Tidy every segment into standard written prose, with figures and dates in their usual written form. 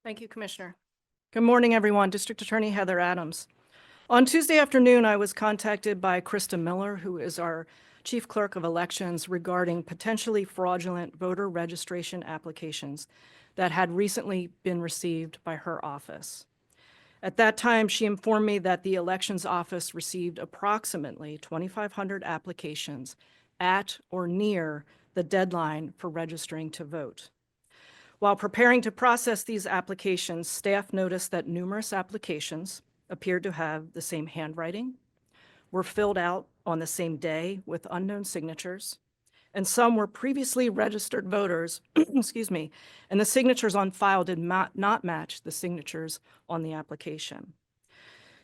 Thank you, Commissioner. Good morning, everyone. District Attorney Heather Adams. On Tuesday afternoon, I was contacted by Krista Miller, who is our Chief Clerk of Elections, regarding potentially fraudulent voter registration applications that had recently been received by her office. At that time, she informed me that the Elections Office received approximately 2,500 applications at or near the deadline for registering to vote. While preparing to process these applications, staff noticed that numerous applications appeared to have the same handwriting, were filled out on the same day with unknown signatures, and some were previously registered voters, excuse me, and the signatures on file did not match the signatures on the application.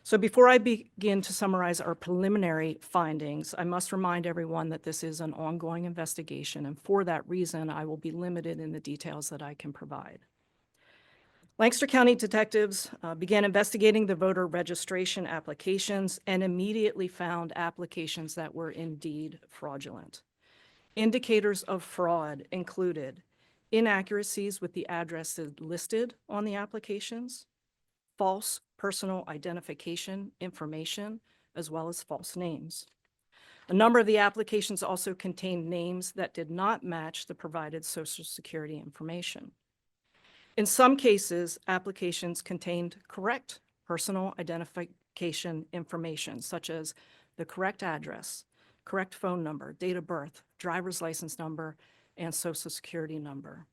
So before I begin to summarize our preliminary findings, I must remind everyone that this is an ongoing investigation, and for that reason, I will be limited in the details that I can provide. Lancaster County detectives began investigating the voter registration applications and immediately found applications that were indeed fraudulent. Indicators of fraud included inaccuracies with the addresses listed on the applications, false personal identification information, as well as false names. A number of the applications also contained names that did not match the provided Social Security information. In some cases, applications contained correct personal identification information, such as the correct address, correct phone number, date of birth, driver's license number, and Social Security number.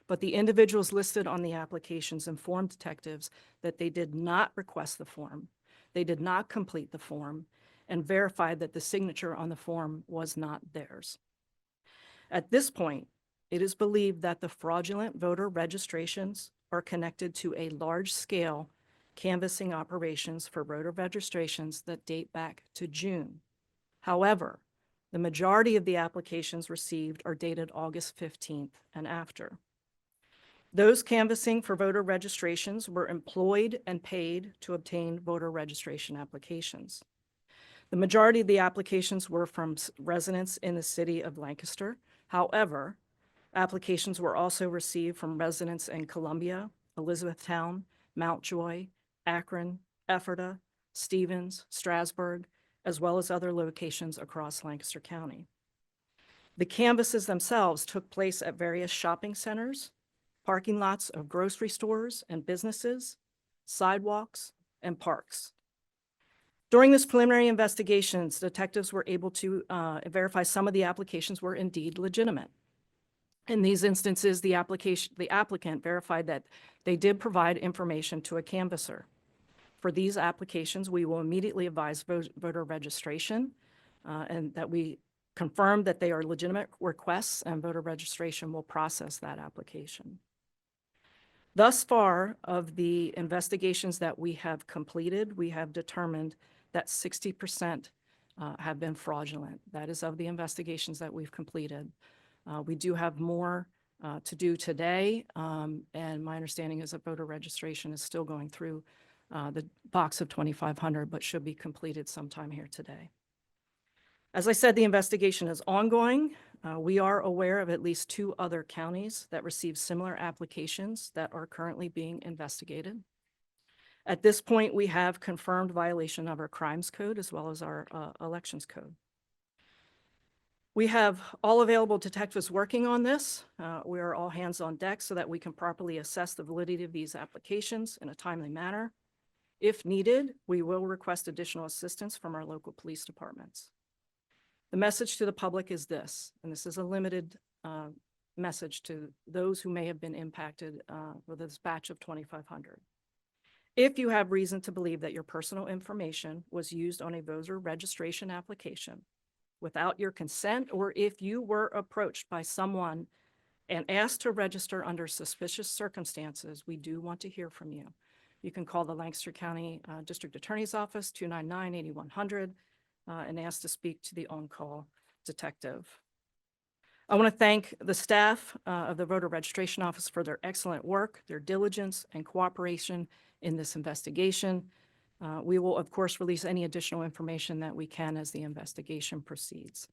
But the individuals listed on the applications informed detectives that they did not request the form, they did not complete the form, and verified that the signature on the form was not theirs. At this point, it is believed that the fraudulent voter registrations are connected to a large-scale canvassing operations for voter registrations that date back to June. However, the majority of the applications received are dated August 15th and after. Those canvassing for voter registrations were employed and paid to obtain voter registration applications. The majority of the applications were from residents in the city of Lancaster. However, applications were also received from residents in Columbia, Elizabethtown, Mount Joy, Akron, Ephrata, Stevens, Strasburg, as well as other locations across Lancaster County. The canvasses themselves took place at various shopping centers, parking lots of grocery stores and businesses, sidewalks, and parks. During this preliminary investigations, detectives were able to verify some of the applications were indeed legitimate. In these instances, the applicant verified that they did provide information to a canvasser. For these applications, we will immediately advise voter registration and that we confirm that they are legitimate requests, and voter registration will process that application. Thus far, of the investigations that we have completed, we have determined that 60% have been fraudulent. That is of the investigations that we've completed. We do have more to do today, and my understanding is that voter registration is still going through the box of 2,500, but should be completed sometime here today. As I said, the investigation is ongoing. We are aware of at least 2 other counties that received similar applications that are currently being investigated. At this point, we have confirmed violation of our crimes code as well as our elections code. We have all available detectives working on this. We are all hands on deck so that we can properly assess the validity of these applications in a timely manner. If needed, we will request additional assistance from our local police departments. The message to the public is this, and this is a limited message to those who may have been impacted with this batch of 2,500. If you have reason to believe that your personal information was used on a voter registration application without your consent, or if you were approached by someone and asked to register under suspicious circumstances, we do want to hear from you. You can call the Lancaster County District Attorney's Office, 299-8100, and ask to speak to the on-call detective. I want to thank the staff of the Voter Registration Office for their excellent work, their diligence, and cooperation in this investigation. We will, of course, release any additional information that we can as the investigation proceeds.